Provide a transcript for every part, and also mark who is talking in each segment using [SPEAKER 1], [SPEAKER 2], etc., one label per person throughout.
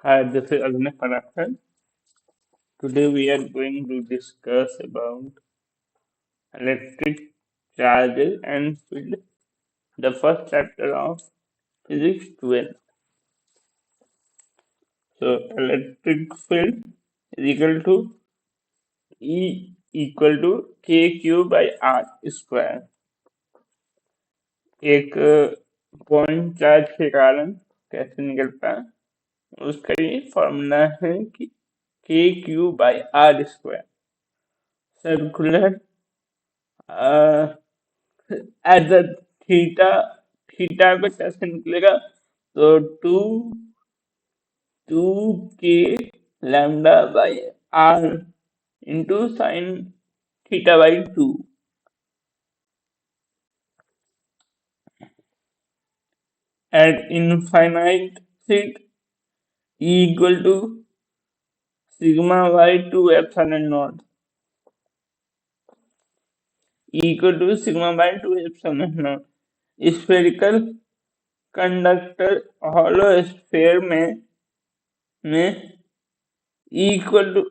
[SPEAKER 1] Hi, this is Agnes Parakar. Today we are going to discuss about electric charges and field, the first chapter of Physics 12. So, electric field is equal to E equal to KQ by R square. एक point charge के कारण कैसे निकलता है उसका ये formula है कि KQ by R square. Circular at the theta theta पे कैसे निकलेगा तो two K lambda by R into sine theta by 2 at infinite sheet E equal to sigma by 2 epsilon naught equal to sigma by 2 epsilon naught. Spherical conductor hollow sphere में equal to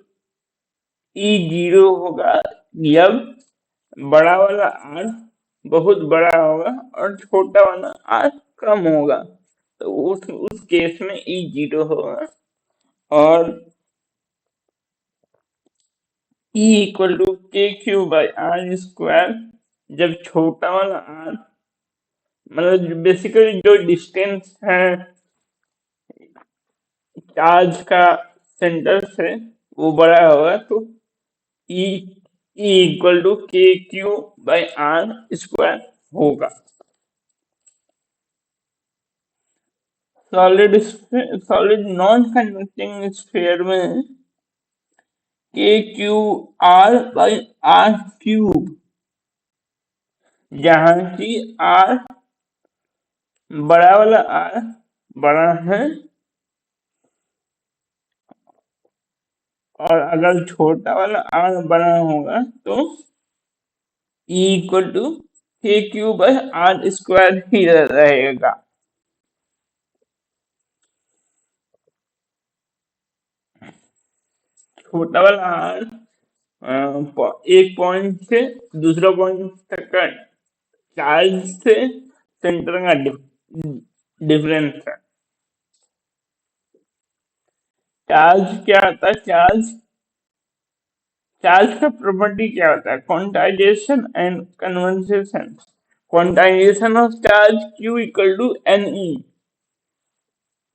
[SPEAKER 1] E0 होगा जब बड़ा वाला are बहुत बड़ा होगा और छोटा वाला आर कम होगा. तो उस केस में E0 होगा और E equal to K Q by R square जब छोटा वाला आर मतलब बेसिकली जो डिस्टेंस है चार्ज का सेंटर से वो बड़ा होगा तो E equal to K Q by R square होगा. सॉलिड नॉन कंडक्टिंग स्फीयर में K Q R by R cube जहां की आर बड़ा वाला आर बड़ा है और अगर छोटा वाला आर बड़ा होगा तो E equal to K Q by R square ही रहेगा. छोटा वाला आर एक पॉइंट से दूसरा पॉइंट तक का चार्ज से सेंटर का डिफरेंस है. चार्ज क्या होता है चार्ज का प्रॉपर्टी क्या होता है quantization and conversation. Quantization of charge Q equal to NE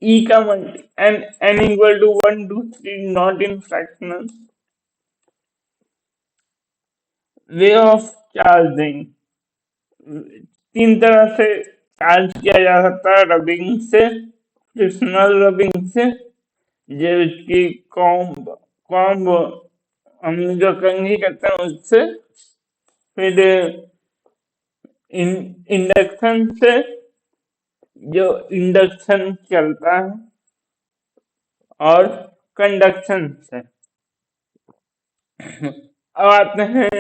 [SPEAKER 1] E का multi N equal to 1 2 3 not in fractional. Way of charging तीन तरह से चार्ज किया जा सकता है. रबिंग से, फ्रिक्शनल रबिंग से जबकि कॉम्ब हम जो कंघी करते हैं उससे, फिर इंडक्शन से जो इंडक्शन चलता है और कंडक्शन से. अब आते हैं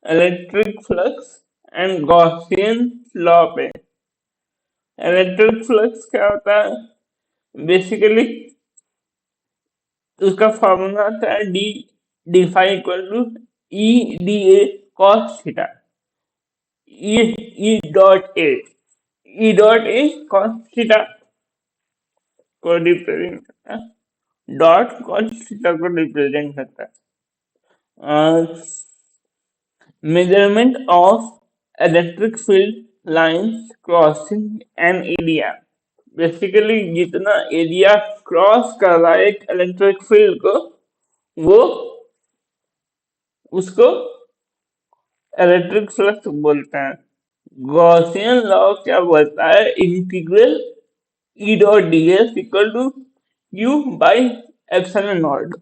[SPEAKER 1] electric flux and Gaussian law पे. इलेक्ट्रिक फ्लक्स क्या होता है बेसिकली उसका फॉर्मूला होता है D phi equal to E D A cos theta. E dot A cos theta को रिप्रेजेंट करता है, डॉट कॉस थीटा को रिप्रेजेंट करता है. Measurement of electric field lines crossing an area. Basically जितना एरिया क्रॉस कर रहा है एक इलेक्ट्रिक फील्ड को वो उसको इलेक्ट्रिक फ्लक्स बोलते हैं. गॉसियन लॉ क्या बोलता है integral E dot D S equal to U by epsilon naught.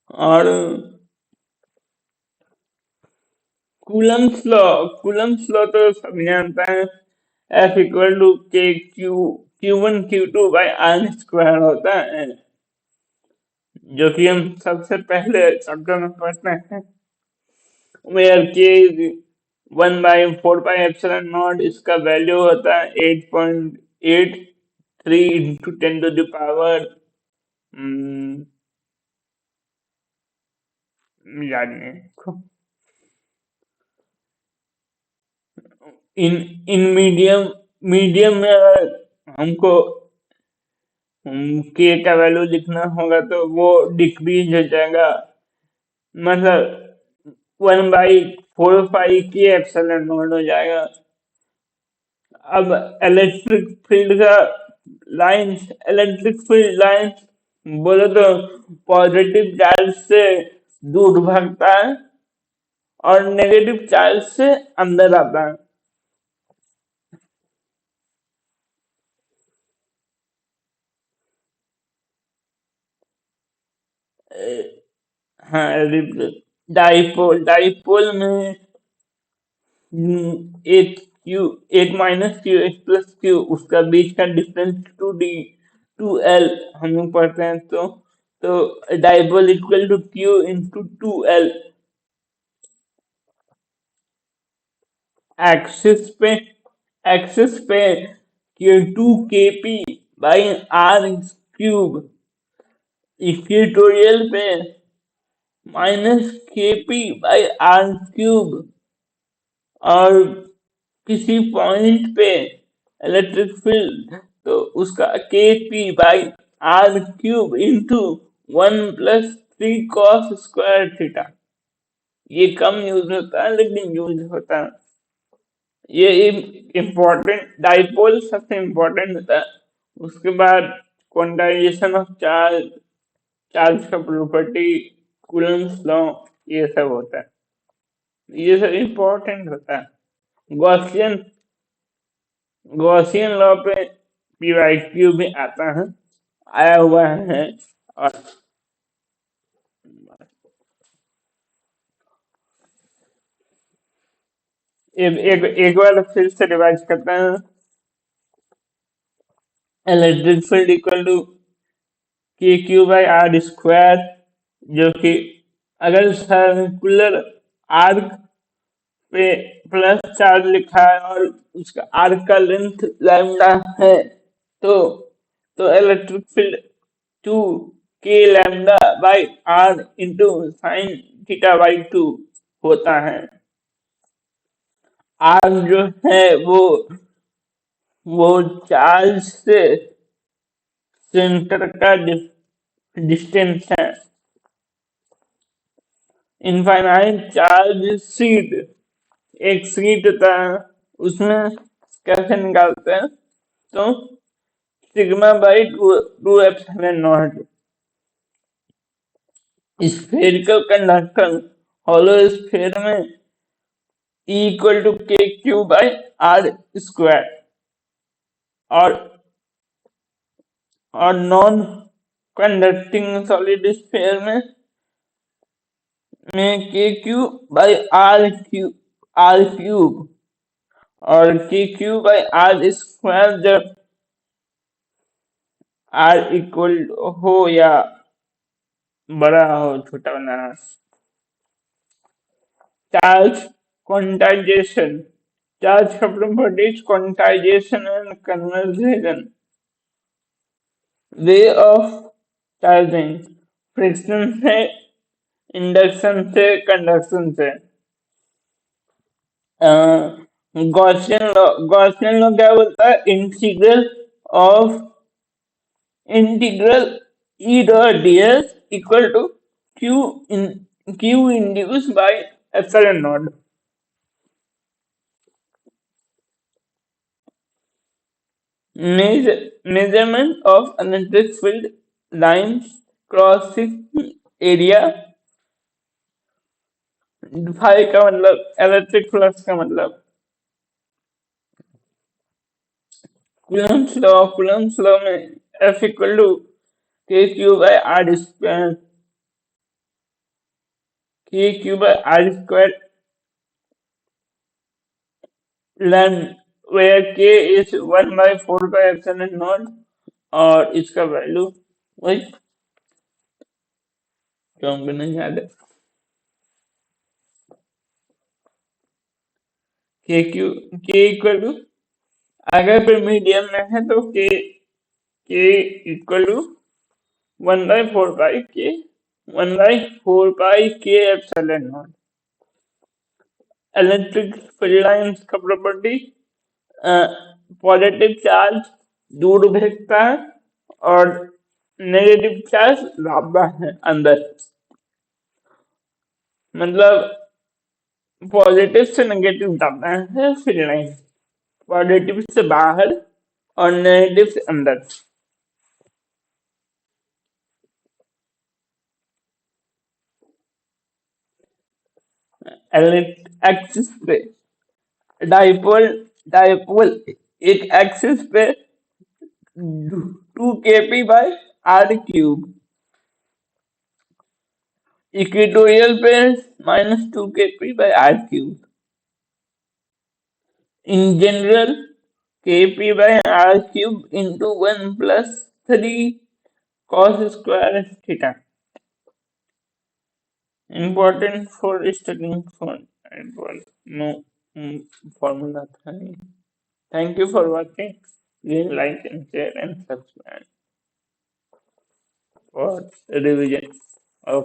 [SPEAKER 1] और कूलम्स लॉ तो सब जानता है F equal to K Q one Q two by R square होता है जो कि हम सबसे पहले चैप्टर में पढ़ते हैं. वेयर के 1/4 पाई एप्सिलॉन नॉट इसका वैल्यू होता है 8.8 8 3 into 10 to the power याद नहीं। इन इन मीडियम में अगर हमको के का वैल्यू लिखना होगा तो वो डिक्रीज हो जाएगा, मतलब 1/4 पाई के एप्सिलॉन नॉट हो जाएगा। अब इलेक्ट्रिक फील्ड लाइंस बोले तो पॉजिटिव चार्ज से दूर भागता है और नेगेटिव चार्ज से अंदर आता है। हाँ, डाइपोल में at minus Q at plus Q उसका बीच का डिफरेंस 2L हम लोग पढ़ते हैं, तो dipole equal to Q into 2L। Axis पे Q2KP/R³ इक्वेटोरियल पे -KP/R³ और किसी पॉइंट पे इलेक्ट्रिक फील्ड तो उसका KP/R³ इंटू 1+3 cos² थीटा। ये कम यूज होता है लेकिन यूज होता है। ये इम्पोर्टेंट, डाइपोल सबसे इम्पोर्टेंट होता है। उसके बाद क्वांटाइजेशन ऑफ चार्ज, चार्ज का प्रॉपर्टी, कूलम्ब्स लॉ, ये सब होता है। ये सब इम्पोर्टेंट होता है। गॉसियन लॉ पे PYQ में आता है, आया हुआ है। और एक बार फिर से रिवाइज करते हैं। Electric field equal to KQ/R², जो कि अगर सर्कुलर आर्क पे प्लस चार्ज लिखा है और उसका आर्क का लेंथ लैम्डा है तो electric field 2K λ/R into sine θ/2 होता है। आर्क जो है वो चार्ज से सेंटर का डिस्टेंस है। इनफाइनाइट चार्ज शीट, एक शीट होता है, उसमें कैसे निकालते हैं तो σ/2 epsilon naught. Spherical conductor hollow sphere में E इक्वल टू KQ/R², और नॉन कंडक्टिंग सॉलिड स्फीयर में KQ/R³ और KQ/R² जब R इक्वल हो या बड़ा हो, छोटा बनाना। चार्ज क्वांटाइजेशन, चार्ज का properties, quantization and conversation. Way of charging, friction से, इंडक्शन से, कंडक्शन से। गॉसियन लॉ क्या बोलता है? Integral E.ds equal to Q induced by epsilon naught। Measurement of electric field lines crossing area, phi का मतलब electric flux का मतलब। कूलम्ब्स लॉ में F equal to KQ/R², KQ/R² ln where K is 1/4 और इसका वैल्यू वही क्यों भी नहीं याद है। K इक्वल टू अगर फिर मीडियम में है तो के इक्वल टू 1/4 पाई के epsilon not. Electric field lines का प्रॉपर्टी, पॉजिटिव चार्ज दूर भेजता है और नेगेटिव चार्ज लाता है अंदर। मतलब पॉजिटिव से नेगेटिव जाता है फील्ड लाइन, पॉजिटिव से बाहर और नेगेटिव से अंदर। एक्सिस पे डाइपोल डाइपोल एक एक्सिस पे 2kp/r³, इक्वेटोरियल पे -2kp/r³। In general kp/r³ into 1 plus 3 cos square theta. Important for studying for no formula था नहीं। Thank you for watching. Please like and share and subscribe for revision of